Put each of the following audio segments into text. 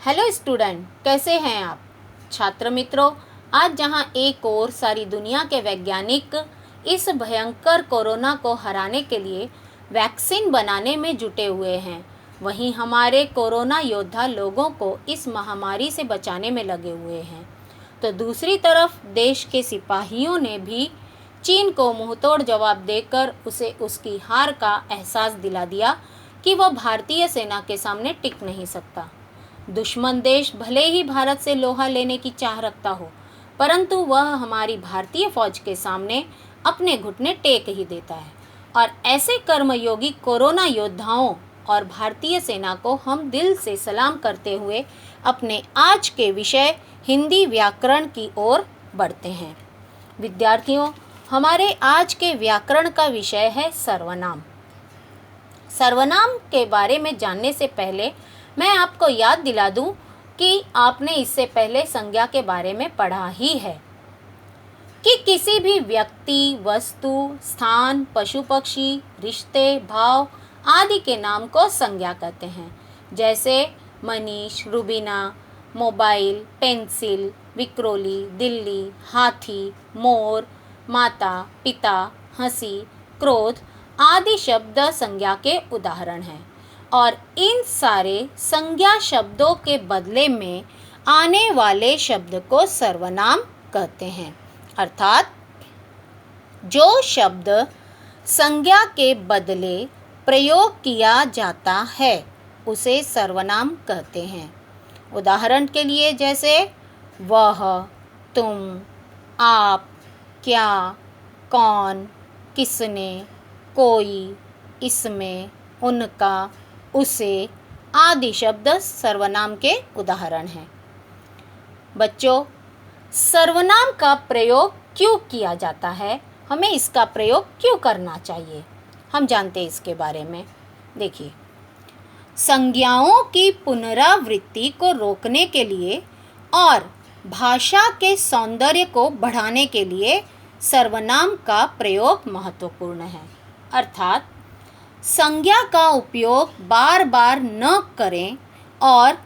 Hello student, कैसे हैं आप? छात्र मित्रों, आज जहां एक ओर सारी दुनिया के वैज्ञानिक इस भयंकर कोरोना को हराने के लिए वैक्सीन बनाने में जुटे हुए हैं, वहीं हमारे कोरोना योद्धा लोगों को इस महामारी से बचाने में लगे हुए हैं। तो दूसरी तरफ देश के सिपाहियों ने भी चीन को मुंहतोड़ जवाब देकर उसे उसकी हार का एहसास दिला दिया कि वह भारतीय सेना के सामने टिक नहीं सकता। दुश्मन देश भले ही भारत से लोहा लेने की चाह रखता हो, परंतु वह हमारी भारतीय फौज के सामने अपने घुटने टेक ही देता है। और ऐसे कर्मयोगी कोरोना योद्धाओं और भारतीय सेना को हम दिल से सलाम करते हुए अपने आज के विषय हिंदी व्याकरण की ओर बढ़ते हैं। विद्यार्थियों, हमारे आज के व्याकरण का विषय है सर्वनाम। सर्वनाम के बारे में जानने से पहले मैं आपको याद दिला दूं कि आपने इससे पहले संज्ञा के बारे में पढ़ा ही है कि किसी भी व्यक्ति, वस्तु, स्थान, पशु पक्षी, रिश्ते, भाव आदि के नाम को संज्ञा कहते हैं। जैसे मनीष, रुबीना, मोबाइल, पेंसिल, विक्रोली, दिल्ली, हाथी, मोर, माता, पिता, हंसी, क्रोध आदि शब्द संज्ञा के उदाहरण हैं। और इन सारे संज्ञा शब्दों के बदले में आने वाले शब्द को सर्वनाम कहते हैं। अर्थात जो शब्द संज्ञा के बदले प्रयोग किया जाता है उसे सर्वनाम कहते हैं। उदाहरण के लिए जैसे वह, तुम, आप, क्या, कौन, किसने, कोई, इसमें, उनका, उसे आदि शब्द सर्वनाम के उदाहरण हैं। बच्चों, सर्वनाम का प्रयोग क्यों किया जाता है? हमें इसका प्रयोग क्यों करना चाहिए? हम जानते हैं इसके बारे में। देखिए, संज्ञाओं की पुनरावृत्ति को रोकने के लिए और भाषा के सौंदर्य को बढ़ाने के लिए सर्वनाम का प्रयोग महत्वपूर्ण है। अर्थात संज्ञा का उपयोग बार बार न करें और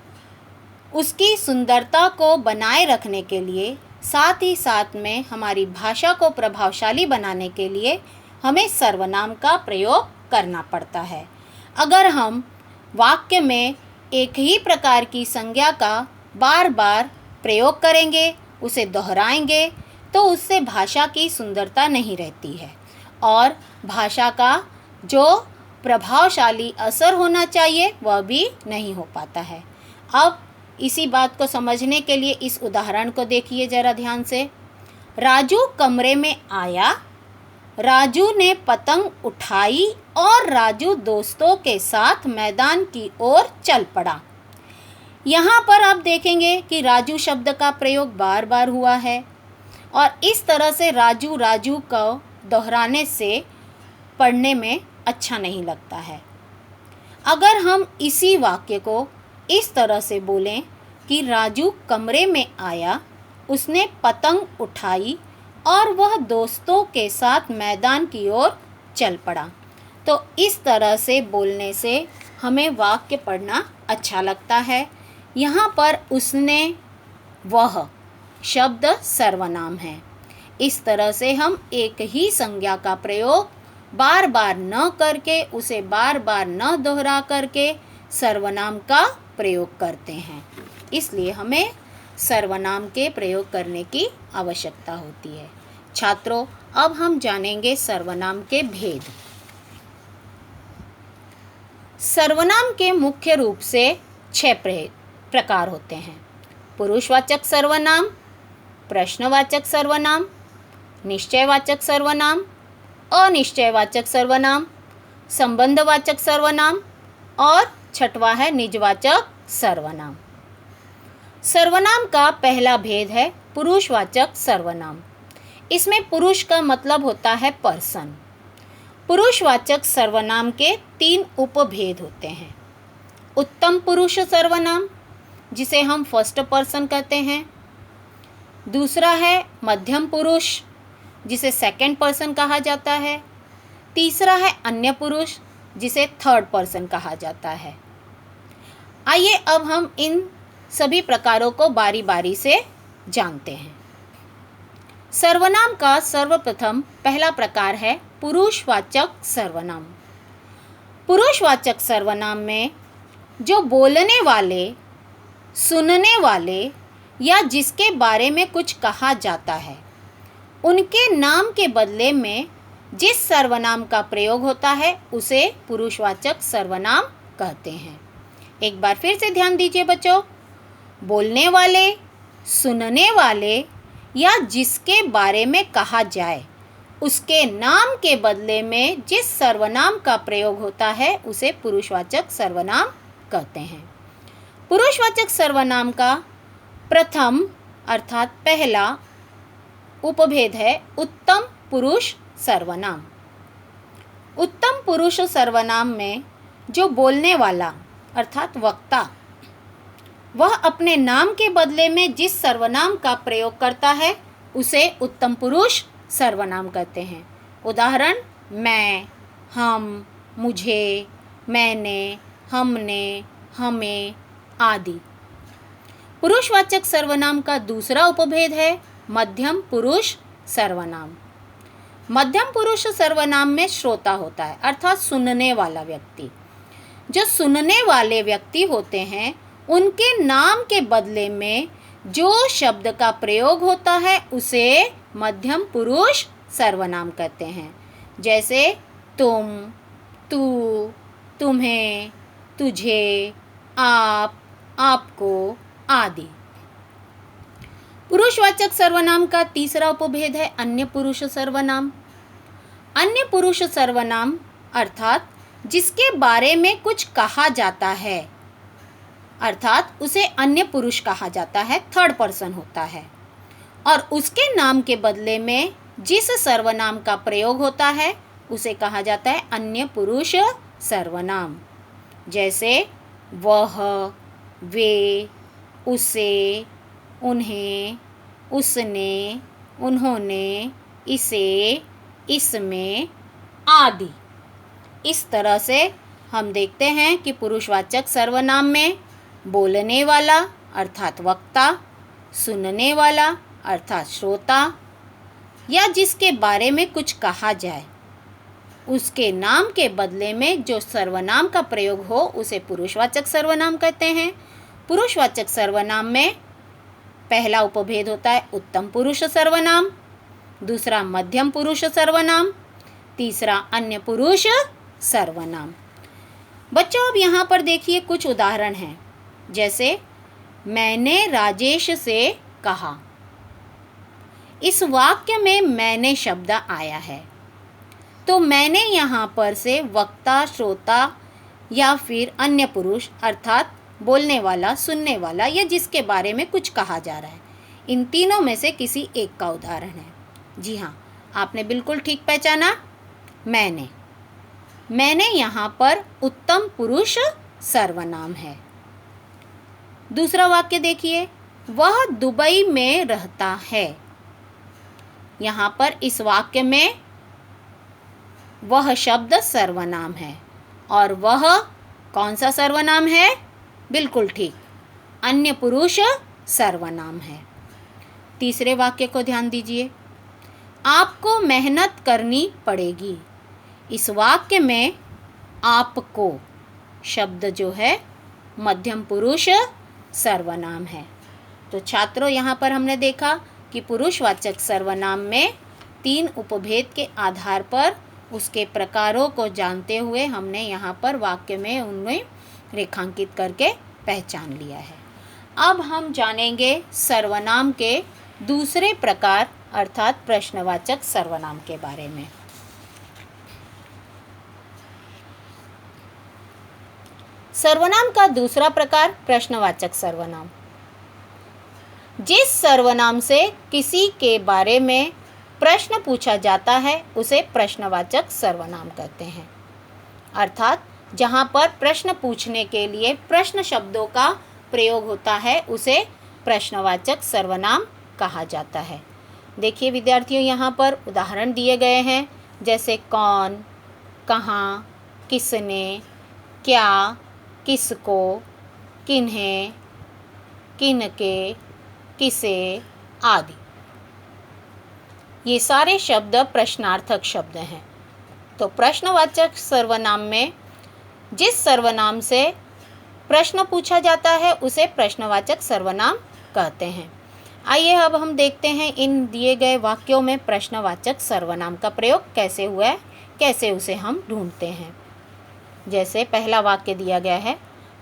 उसकी सुंदरता को बनाए रखने के लिए, साथ ही साथ में हमारी भाषा को प्रभावशाली बनाने के लिए हमें सर्वनाम का प्रयोग करना पड़ता है। अगर हम वाक्य में एक ही प्रकार की संज्ञा का बार बार प्रयोग करेंगे, उसे दोहराएंगे, तो उससे भाषा की सुंदरता नहीं रहती है और भाषा का जो प्रभावशाली असर होना चाहिए वह भी नहीं हो पाता है। अब इसी बात को समझने के लिए इस उदाहरण को देखिए ज़रा ध्यान से। राजू कमरे में आया, राजू ने पतंग उठाई और राजू दोस्तों के साथ मैदान की ओर चल पड़ा। यहाँ पर आप देखेंगे कि राजू शब्द का प्रयोग बार बार हुआ है और इस तरह से राजू राजू को दोहराने से पढ़ने में अच्छा नहीं लगता है। अगर हम इसी वाक्य को इस तरह से बोलें कि राजू कमरे में आया, उसने पतंग उठाई और वह दोस्तों के साथ मैदान की ओर चल पड़ा, तो इस तरह से बोलने से हमें वाक्य पढ़ना अच्छा लगता है। यहाँ पर उसने, वह शब्द सर्वनाम है। इस तरह से हम एक ही संज्ञा का प्रयोग बार बार न करके, उसे बार बार न दोहरा करके सर्वनाम का प्रयोग करते हैं। इसलिए हमें सर्वनाम के प्रयोग करने की आवश्यकता होती है। छात्रों, अब हम जानेंगे सर्वनाम के भेद। सर्वनाम के मुख्य रूप से 6 प्रकार होते हैं। पुरुषवाचक सर्वनाम, प्रश्नवाचक सर्वनाम, निश्चयवाचक सर्वनाम, अनिश्चयवाचक सर्वनाम, संबंधवाचक सर्वनाम और छठवां है निजवाचक सर्वनाम। सर्वनाम का पहला भेद है पुरुषवाचक सर्वनाम। इसमें पुरुष का मतलब होता है पर्सन। पुरुषवाचक सर्वनाम के 3 उपभेद होते हैं। उत्तम पुरुष सर्वनाम, जिसे हम फर्स्ट पर्सन कहते हैं। दूसरा है मध्यम पुरुष, जिसे सेकंड पर्सन कहा जाता है। तीसरा है अन्य पुरुष, जिसे थर्ड पर्सन कहा जाता है। आइए अब हम इन सभी प्रकारों को बारी बारी से जानते हैं। सर्वनाम का सर्वप्रथम पहला प्रकार है पुरुषवाचक सर्वनाम। पुरुषवाचक सर्वनाम में जो बोलने वाले, सुनने वाले या जिसके बारे में कुछ कहा जाता है, उनके नाम के बदले में जिस सर्वनाम का प्रयोग होता है उसे पुरुषवाचक सर्वनाम कहते हैं। एक बार फिर से ध्यान दीजिए बच्चों, बोलने वाले, सुनने वाले या जिसके बारे में कहा जाए उसके नाम के बदले में जिस सर्वनाम का प्रयोग होता है उसे पुरुषवाचक सर्वनाम कहते हैं। पुरुषवाचक सर्वनाम का प्रथम अर्थात पहला उपभेद है उत्तम पुरुष सर्वनाम। उत्तम पुरुष सर्वनाम में जो बोलने वाला अर्थात वक्ता, वह अपने नाम के बदले में जिस सर्वनाम का प्रयोग करता है उसे उत्तम पुरुष सर्वनाम कहते हैं। उदाहरण, मैं, हम, मुझे, मैंने, हमने, हमें आदि। पुरुषवाचक सर्वनाम का दूसरा उपभेद है मध्यम पुरुष सर्वनाम। मध्यम पुरुष सर्वनाम में श्रोता होता है अर्थात सुनने वाला व्यक्ति। जो सुनने वाले व्यक्ति होते हैं उनके नाम के बदले में जो शब्द का प्रयोग होता है उसे मध्यम पुरुष सर्वनाम कहते हैं। जैसे तुम, तू, तुम्हें, तुझे, आप, आपको आदि। पुरुषवाचक सर्वनाम का तीसरा उपभेद है अन्य पुरुष सर्वनाम। अन्य पुरुष सर्वनाम अर्थात जिसके बारे में कुछ कहा जाता है अर्थात उसे अन्य पुरुष कहा जाता है, थर्ड पर्सन होता है, और उसके नाम के बदले में जिस सर्वनाम का प्रयोग होता है उसे कहा जाता है अन्य पुरुष सर्वनाम। जैसे वह, वे, उसे, उन्हें, उसने, उन्होंने, इसे, इसमें आदि। इस तरह से हम देखते हैं कि पुरुषवाचक सर्वनाम में बोलने वाला अर्थात वक्ता, सुनने वाला अर्थात श्रोता या जिसके बारे में कुछ कहा जाए उसके नाम के बदले में जो सर्वनाम का प्रयोग हो उसे पुरुषवाचक सर्वनाम कहते हैं। पुरुषवाचक सर्वनाम में पहला उपभेद होता है उत्तम पुरुष सर्वनाम, दूसरा मध्यम पुरुष सर्वनाम, तीसरा अन्य पुरुष सर्वनाम। बच्चों अब यहाँ पर देखिए कुछ उदाहरण हैं। जैसे मैंने राजेश से कहा। इस वाक्य में मैंने शब्द आया है, तो मैंने यहाँ पर से वक्ता, श्रोता या फिर अन्य पुरुष अर्थात बोलने वाला, सुनने वाला या जिसके बारे में कुछ कहा जा रहा है, इन तीनों में से किसी एक का उदाहरण है। जी हाँ, आपने बिल्कुल ठीक पहचाना। मैंने यहाँ पर उत्तम पुरुष सर्वनाम है। दूसरा वाक्य देखिए, वह दुबई में रहता है। यहाँ पर इस वाक्य में वह शब्द सर्वनाम है और वह कौन सा सर्वनाम है? बिल्कुल ठीक, अन्य पुरुष सर्वनाम है। तीसरे वाक्य को ध्यान दीजिए, आपको मेहनत करनी पड़ेगी। इस वाक्य में आपको शब्द जो है मध्यम पुरुष सर्वनाम है। तो छात्रों, यहाँ पर हमने देखा कि पुरुषवाचक सर्वनाम में तीन उपभेद के आधार पर उसके प्रकारों को जानते हुए हमने यहाँ पर वाक्य में उनमें रेखांकित करके पहचान लिया है। अब हम जानेंगे सर्वनाम के दूसरे प्रकार अर्थात प्रश्नवाचक सर्वनाम के बारे में। सर्वनाम का दूसरा प्रकार प्रश्नवाचक सर्वनाम। जिस सर्वनाम से किसी के बारे में प्रश्न पूछा जाता है उसे प्रश्नवाचक सर्वनाम कहते हैं। अर्थात जहाँ पर प्रश्न पूछने के लिए प्रश्न शब्दों का प्रयोग होता है उसे प्रश्नवाचक सर्वनाम कहा जाता है। देखिए विद्यार्थियों, यहाँ पर उदाहरण दिए गए हैं, जैसे कौन, कहाँ, किसने, क्या, किसको, किन्हें, किनके, किसे आदि। ये सारे शब्द प्रश्नार्थक शब्द हैं। तो प्रश्नवाचक सर्वनाम में जिस सर्वनाम से प्रश्न पूछा जाता है उसे प्रश्नवाचक सर्वनाम कहते हैं। आइए अब हम देखते हैं इन दिए गए वाक्यों में प्रश्नवाचक सर्वनाम का प्रयोग कैसे हुआ है, कैसे उसे हम ढूंढते हैं। जैसे पहला वाक्य दिया गया है,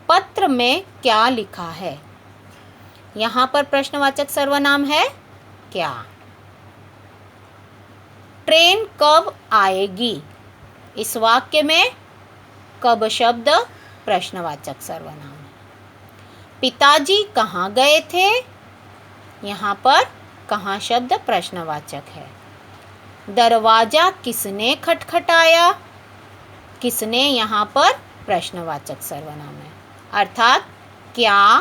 पत्र में क्या लिखा है। यहाँ पर प्रश्नवाचक सर्वनाम है क्या। ट्रेन कब आएगी। इस वाक्य में कब शब्द प्रश्नवाचक सर्वनाम है। पिताजी कहाँ गए थे। यहाँ पर कहाँ शब्द प्रश्नवाचक है। दरवाजा किसने खटखटाया। किसने यहाँ पर प्रश्नवाचक सर्वनाम है। अर्थात क्या,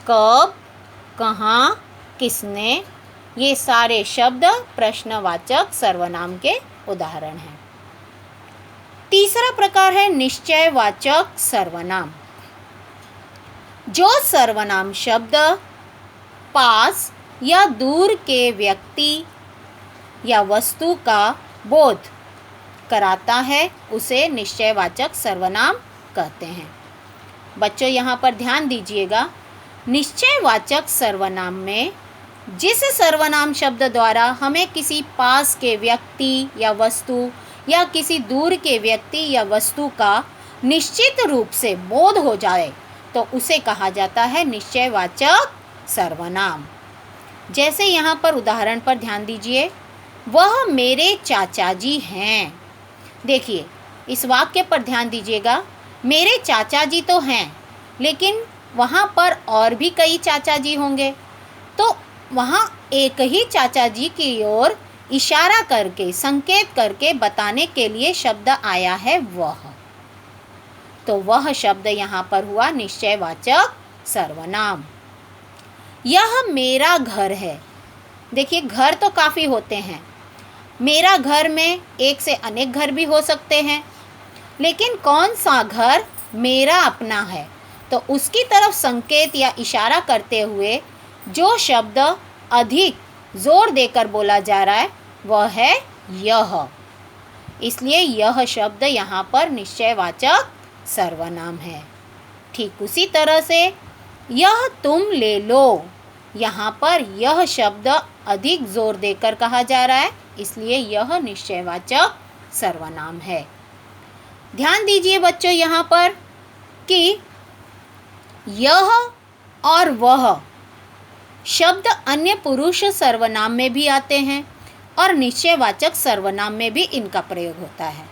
कब, कहाँ, किसने, ये सारे शब्द प्रश्नवाचक सर्वनाम के उदाहरण हैं। तीसरा प्रकार है निश्चयवाचक सर्वनाम। जो सर्वनाम शब्द पास या दूर के व्यक्ति या वस्तु का बोध कराता है उसे निश्चयवाचक सर्वनाम कहते हैं। बच्चों यहाँ पर ध्यान दीजिएगा, निश्चयवाचक सर्वनाम में जिस सर्वनाम शब्द द्वारा हमें किसी पास के व्यक्ति या वस्तु या किसी दूर के व्यक्ति या वस्तु का निश्चित रूप से बोध हो जाए तो उसे कहा जाता है निश्चयवाचक सर्वनाम। जैसे यहाँ पर उदाहरण पर ध्यान दीजिए, वह मेरे चाचा जी हैं। देखिए इस वाक्य पर ध्यान दीजिएगा, मेरे चाचा जी तो हैं लेकिन वहाँ पर और भी कई चाचा जी होंगे, तो वहाँ एक ही चाचा जी की ओर इशारा करके, संकेत करके बताने के लिए शब्द आया है वह। तो वह शब्द यहाँ पर हुआ निश्चयवाचक सर्वनाम। यह मेरा घर है। देखिए घर तो काफ़ी होते हैं, मेरा घर में एक से अनेक घर भी हो सकते हैं, लेकिन कौन सा घर मेरा अपना है, तो उसकी तरफ संकेत या इशारा करते हुए जो शब्द अधिक जोर देकर बोला जा रहा है वह है यह। इसलिए यह शब्द यहाँ पर निश्चयवाचक सर्वनाम है। ठीक उसी तरह से यह तुम ले लो, यहाँ पर यह शब्द अधिक जोर देकर कहा जा रहा है, इसलिए यह निश्चयवाचक सर्वनाम है। ध्यान दीजिए बच्चों यहाँ पर कि यह और वह शब्द अन्य पुरुष सर्वनाम में भी आते हैं और निश्चयवाचक सर्वनाम में भी इनका प्रयोग होता है।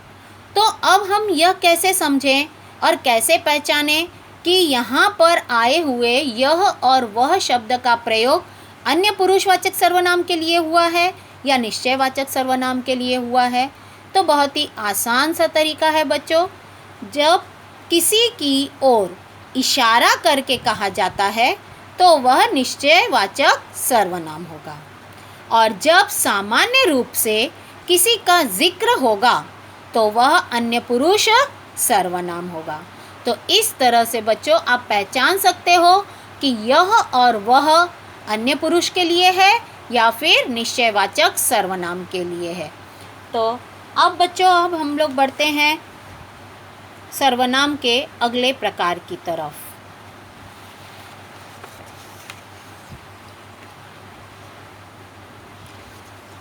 तो अब हम यह कैसे समझें और कैसे पहचानें कि यहाँ पर आए हुए यह और वह शब्द का प्रयोग अन्य पुरुषवाचक सर्वनाम के लिए हुआ है या निश्चयवाचक सर्वनाम के लिए हुआ है। तो बहुत ही आसान सा तरीका है बच्चों, जब किसी की ओर इशारा करके कहा जाता है तो वह निश्चयवाचक सर्वनाम होगा, और जब सामान्य रूप से किसी का जिक्र होगा तो वह अन्य पुरुष सर्वनाम होगा। तो इस तरह से बच्चों आप पहचान सकते हो कि यह और वह अन्य पुरुष के लिए है या फिर निश्चयवाचक सर्वनाम के लिए है। तो अब बच्चों अब हम लोग बढ़ते हैं सर्वनाम के अगले प्रकार की तरफ।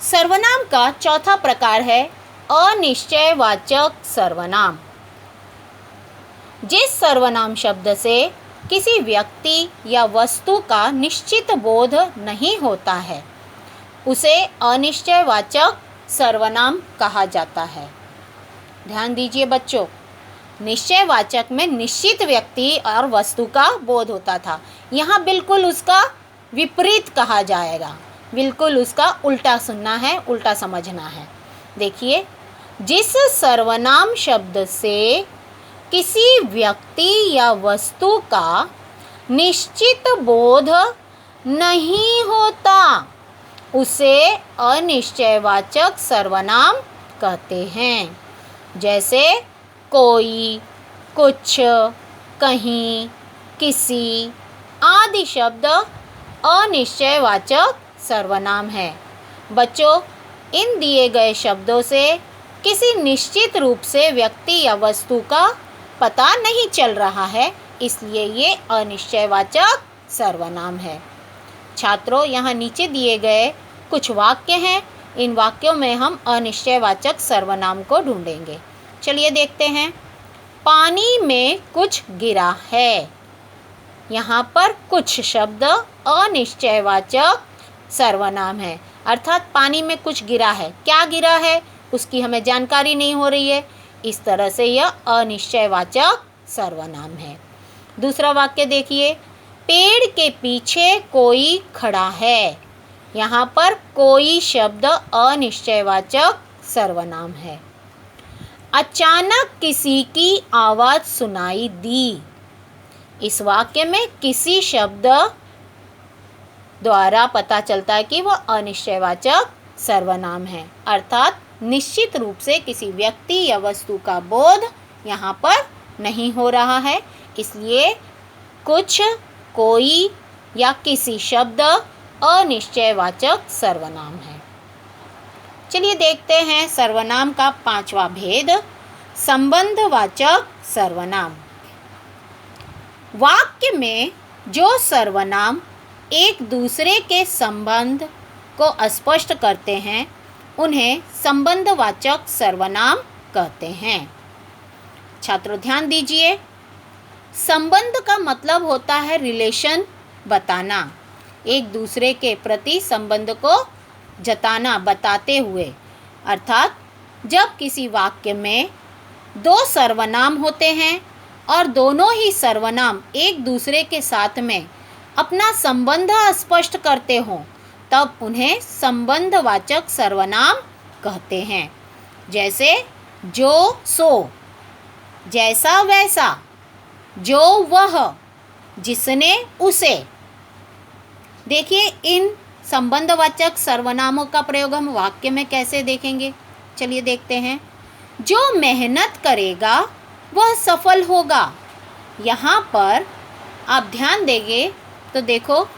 सर्वनाम का चौथा प्रकार है अनिश्चयवाचक सर्वनाम। जिस सर्वनाम शब्द से किसी व्यक्ति या वस्तु का निश्चित बोध नहीं होता है उसे अनिश्चयवाचक सर्वनाम कहा जाता है। ध्यान दीजिए बच्चों, निश्चयवाचक में निश्चित व्यक्ति और वस्तु का बोध होता था, यहाँ बिल्कुल उसका विपरीत कहा जाएगा, बिल्कुल उसका उल्टा सुनना है, उल्टा समझना है। देखिए, जिस सर्वनाम शब्द से किसी व्यक्ति या वस्तु का निश्चित बोध नहीं होता उसे अनिश्चयवाचक सर्वनाम कहते हैं। जैसे कोई, कुछ, कहीं, किसी आदि शब्द अनिश्चयवाचक सर्वनाम है। बच्चों, इन दिए गए शब्दों से किसी निश्चित रूप से व्यक्ति या वस्तु का पता नहीं चल रहा है, इसलिए ये अनिश्चयवाचक सर्वनाम है। छात्रों, यहाँ नीचे दिए गए कुछ वाक्य हैं। इन वाक्यों में हम अनिश्चयवाचक सर्वनाम को ढूंढेंगे। चलिए देखते हैं। पानी में कुछ गिरा है। यहाँ पर कुछ शब्द अनिश्चयवाचक सर्वनाम है, अर्थात पानी में कुछ गिरा है। क्या गिरा है उसकी हमें जानकारी नहीं हो रही है, इस तरह से यह अनिश्चयवाचक सर्वनाम है। दूसरा वाक्य देखिए, पेड़ के पीछे कोई खड़ा है। यहाँ पर कोई शब्द अनिश्चयवाचक सर्वनाम है। अचानक किसी की आवाज़ सुनाई दी। इस वाक्य में किसी शब्द द्वारा पता चलता है कि वह अनिश्चयवाचक सर्वनाम है, अर्थात निश्चित रूप से किसी व्यक्ति या वस्तु का बोध यहाँ पर नहीं हो रहा है, इसलिए कुछ, कोई या किसी शब्द अनिश्चयवाचक सर्वनाम है। चलिए देखते हैं सर्वनाम का पांचवा भेद, संबंधवाचक सर्वनाम। वाक्य में जो सर्वनाम एक दूसरे के संबंध को स्पष्ट करते हैं उन्हें संबंधवाचक सर्वनाम कहते हैं। छात्रों ध्यान दीजिए, संबंध का मतलब होता है रिलेशन बताना, एक दूसरे के प्रति संबंध को जताना, बताते हुए। अर्थात जब किसी वाक्य में दो सर्वनाम होते हैं और दोनों ही सर्वनाम एक दूसरे के साथ में अपना संबंध स्पष्ट करते हों, तब उन्हें संबंधवाचक सर्वनाम कहते हैं। जैसे जो सो, जैसा वैसा, जो वह, जिसने उसे। देखिए, इन संबंधवाचक सर्वनामों का प्रयोग हम वाक्य में कैसे देखेंगे, चलिए देखते हैं। जो मेहनत करेगा वह सफल होगा। यहाँ पर आप ध्यान देंगे तो देखो,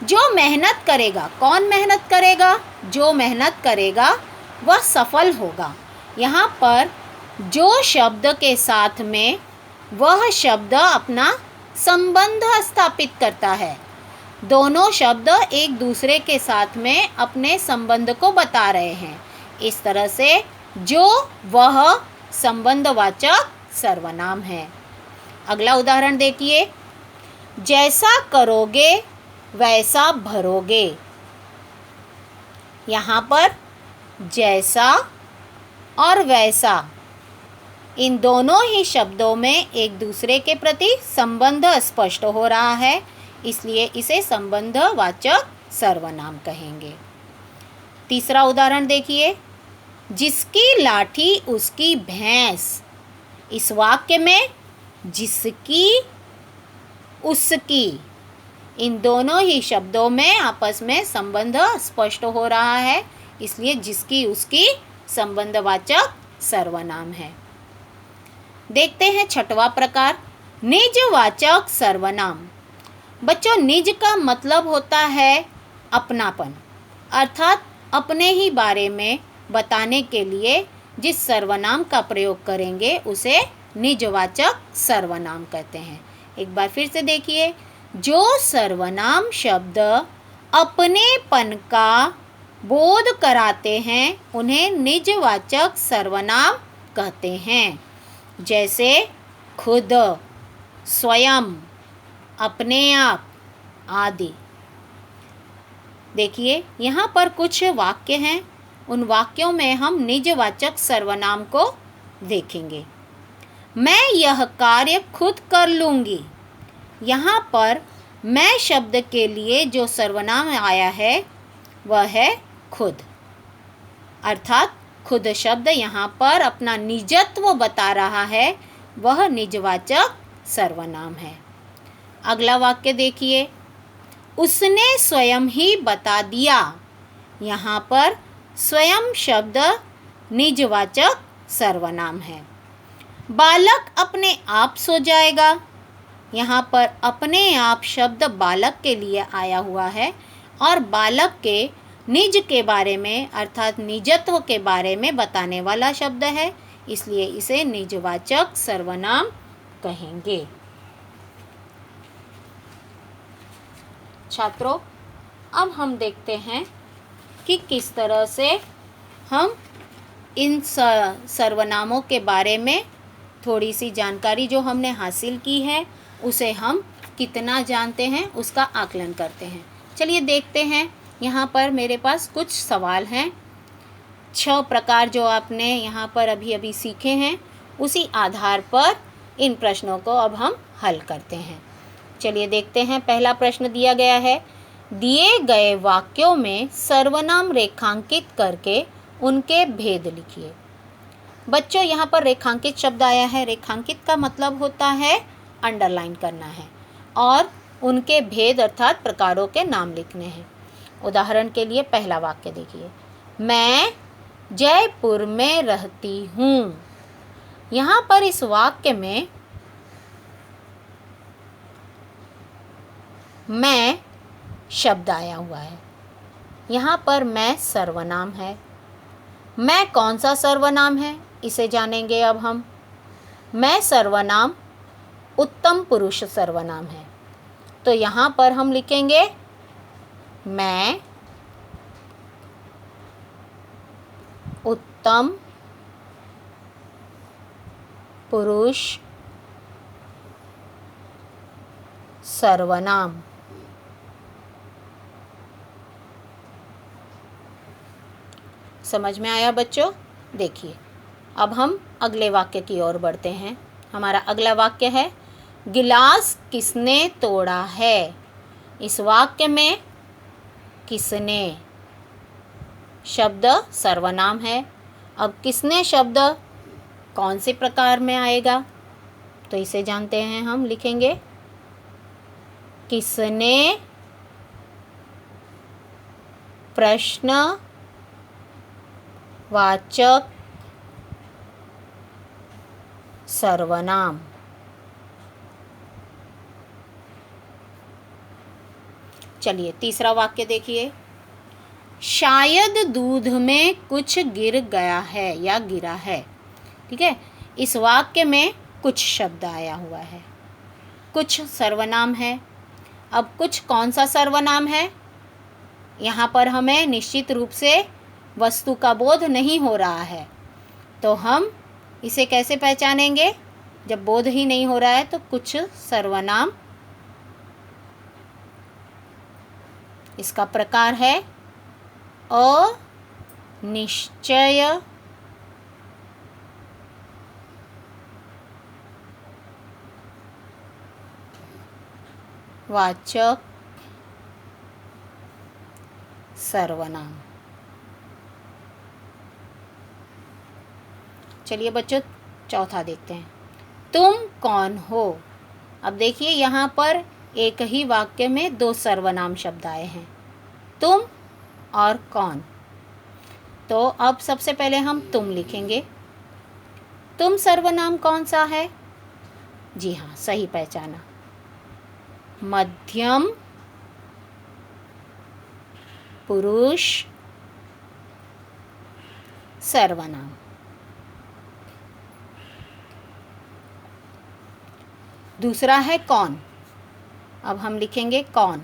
जो मेहनत करेगा, कौन मेहनत करेगा? जो मेहनत करेगा वह सफल होगा। यहाँ पर जो शब्द के साथ में वह शब्द अपना संबंध स्थापित करता है। दोनों शब्द एक दूसरे के साथ में अपने संबंध को बता रहे हैं। इस तरह से जो, वह संबंधवाचक सर्वनाम है। अगला उदाहरण देखिए, जैसा करोगे वैसा भरोगे। यहाँ पर जैसा और वैसा, इन दोनों ही शब्दों में एक दूसरे के प्रति संबंध स्पष्ट हो रहा है, इसलिए इसे संबंधवाचक सर्वनाम कहेंगे। तीसरा उदाहरण देखिए, जिसकी लाठी उसकी भैंस। इस वाक्य में जिसकी, उसकी, इन दोनों ही शब्दों में आपस में संबंध स्पष्ट हो रहा है, इसलिए जिसकी, उसकी संबंधवाचक सर्वनाम है। देखते हैं छठवां प्रकार, निजवाचक सर्वनाम। बच्चों, निज का मतलब होता है अपनापन, अर्थात अपने ही बारे में बताने के लिए जिस सर्वनाम का प्रयोग करेंगे उसे निजवाचक सर्वनाम कहते हैं। एक बार फिर से देखिए, जो सर्वनाम शब्द अपनेपन का बोध कराते हैं उन्हें निजवाचक सर्वनाम कहते हैं। जैसे खुद, स्वयं, अपने आप आदि। देखिए, यहाँ पर कुछ वाक्य हैं, उन वाक्यों में हम निजवाचक सर्वनाम को देखेंगे। मैं यह कार्य खुद कर लूँगी। यहाँ पर मैं शब्द के लिए जो सर्वनाम आया है वह है खुद, अर्थात खुद शब्द यहाँ पर अपना निजत्व बता रहा है, वह निजवाचक सर्वनाम है। अगला वाक्य देखिए, उसने स्वयं ही बता दिया। यहाँ पर स्वयं शब्द निजवाचक सर्वनाम है। बालक अपने आप सो जाएगा। यहाँ पर अपने आप शब्द बालक के लिए आया हुआ है और बालक के निज के बारे में अर्थात निजत्व के बारे में बताने वाला शब्द है, इसलिए इसे निजवाचक सर्वनाम कहेंगे। छात्रों, अब हम देखते हैं कि किस तरह से हम इन सर्वनामों के बारे में थोड़ी सी जानकारी जो हमने हासिल की है उसे हम कितना जानते हैं उसका आकलन करते हैं। चलिए देखते हैं। यहाँ पर मेरे पास कुछ सवाल हैं। 6 प्रकार जो आपने यहाँ पर अभी अभी सीखे हैं उसी आधार पर इन प्रश्नों को अब हम हल करते हैं। चलिए देखते हैं। पहला प्रश्न दिया गया है, दिए गए वाक्यों में सर्वनाम रेखांकित करके उनके भेद लिखिए। बच्चों, यहाँ पर रेखांकित शब्द आया है। रेखांकित का मतलब होता है अंडरलाइन करना है और उनके भेद अर्थात प्रकारों के नाम लिखने हैं। उदाहरण के लिए पहला वाक्य देखिए, मैं जयपुर में रहती हूँ। यहाँ पर इस वाक्य में मैं शब्द आया हुआ है। यहाँ पर मैं सर्वनाम है। मैं कौन सा सर्वनाम है इसे जानेंगे अब हम। मैं सर्वनाम उत्तम पुरुष सर्वनाम है। तो यहाँ पर हम लिखेंगे मैं उत्तम पुरुष सर्वनाम। समझ में आया बच्चों? देखिए, अब हम अगले वाक्य की ओर बढ़ते हैं। हमारा अगला वाक्य है, गिलास किसने तोड़ा है। इस वाक्य में किसने शब्द सर्वनाम है। अब किसने शब्द कौन से प्रकार में आएगा तो इसे जानते हैं हम। लिखेंगे किसने प्रश्नवाचक सर्वनाम। चलिए तीसरा वाक्य देखिए, शायद दूध में कुछ गिर गया है या गिरा है। ठीक है, इस वाक्य में कुछ शब्द आया हुआ है। कुछ सर्वनाम है। अब कुछ कौन सा सर्वनाम है, यहाँ पर हमें निश्चित रूप से वस्तु का बोध नहीं हो रहा है, तो हम इसे कैसे पहचानेंगे। जब बोध ही नहीं हो रहा है तो कुछ सर्वनाम, इसका प्रकार है अनिश्चय वाचक सर्वनाम। चलिए बच्चों चौथा देखते हैं, तुम कौन हो। अब देखिए यहाँ पर एक ही वाक्य में 2 सर्वनाम शब्द आए हैं, तुम और कौन। तो अब सबसे पहले हम तुम लिखेंगे। तुम सर्वनाम कौन सा है? जी हाँ, सही पहचाना, मध्यम पुरुष सर्वनाम। दूसरा है कौन। अब हम लिखेंगे कौन।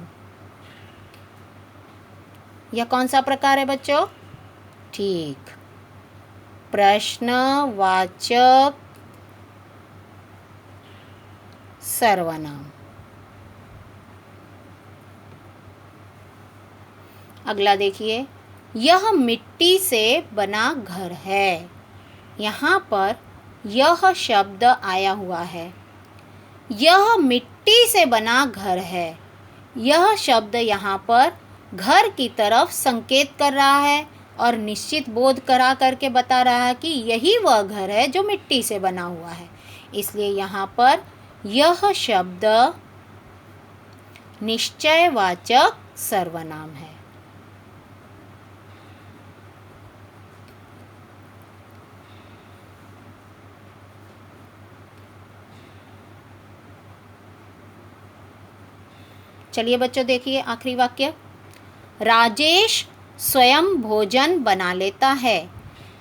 यह कौन सा प्रकार है बच्चों? ठीक, प्रश्नवाचक सर्वनाम। अगला देखिए, यह मिट्टी से बना घर है। यहाँ पर यह शब्द आया हुआ है। यह मिट्टी से बना घर है। यह शब्द यहाँ पर घर की तरफ संकेत कर रहा है और निश्चित बोध करा करके बता रहा है कि यही वह घर है जो मिट्टी से बना हुआ है। इसलिए यहाँ पर यह शब्द निश्चयवाचक सर्वनाम है। चलिए बच्चों देखिए आखिरी वाक्य, राजेश स्वयं भोजन बना लेता है।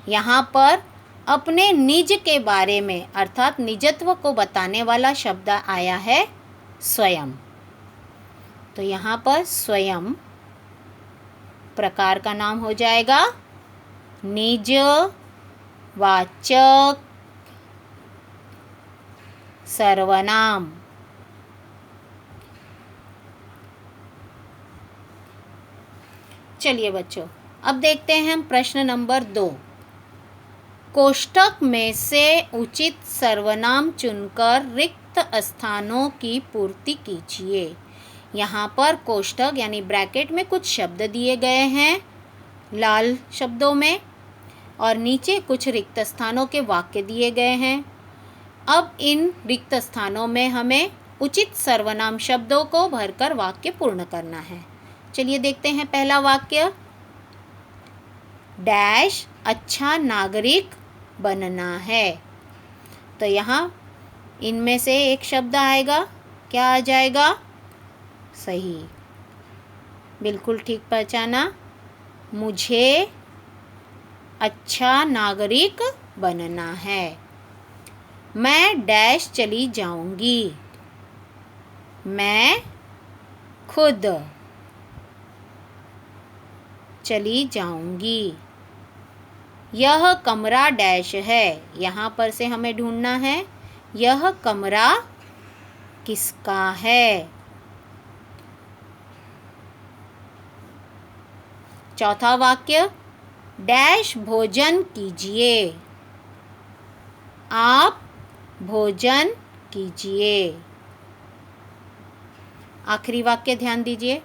यहाँ पर अपने निज के बारे में अर्थात निजत्व को बताने वाला शब्द आया है स्वयं। तो यहाँ पर स्वयं प्रकार का नाम हो जाएगा निज वाचक सर्वनाम। चलिए बच्चों अब देखते हैं हम प्रश्न नंबर 2। कोष्ठक में से उचित सर्वनाम चुनकर रिक्त स्थानों की पूर्ति कीजिए। यहाँ पर कोष्ठक यानी ब्रैकेट में कुछ शब्द दिए गए हैं लाल शब्दों में और नीचे कुछ रिक्त स्थानों के वाक्य दिए गए हैं। अब इन रिक्त स्थानों में हमें उचित सर्वनाम शब्दों को भरकर वाक्य पूर्ण करना है। चलिए देखते हैं पहला वाक्य, डैश अच्छा नागरिक बनना है। तो यहाँ इनमें से एक शब्द आएगा, क्या आ जाएगा? सही, बिल्कुल ठीक पहचाना, मुझे अच्छा नागरिक बनना है। मैं डैश चली जाऊंगी, मैं खुद चली जाऊंगी। यह कमरा डैश है, यहाँ पर से हमें ढूंढना है यह कमरा किसका है। चौथा वाक्य, डैश भोजन कीजिए, आप भोजन कीजिए। आखिरी वाक्य ध्यान दीजिए,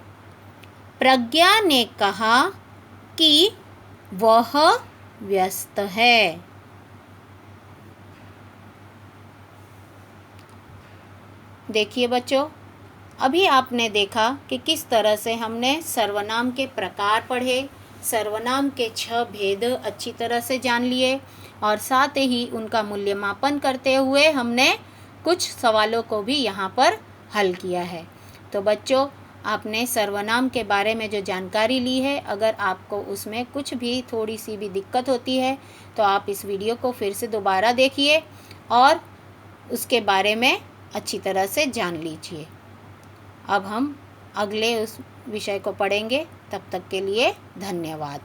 प्रज्ञा ने कहा कि वह व्यस्त है। देखिए बच्चों, अभी आपने देखा कि किस तरह से हमने सर्वनाम के प्रकार पढ़े, सर्वनाम के 6 भेद अच्छी तरह से जान लिए और साथ ही उनका मूल्यमापन करते हुए हमने कुछ सवालों को भी यहाँ पर हल किया है। तो बच्चों, आपने सर्वनाम के बारे में जो जानकारी ली है, अगर आपको उसमें कुछ भी थोड़ी सी भी दिक्कत होती है तो आप इस वीडियो को फिर से दोबारा देखिए और उसके बारे में अच्छी तरह से जान लीजिए। अब हम अगले उस विषय को पढ़ेंगे, तब तक के लिए धन्यवाद।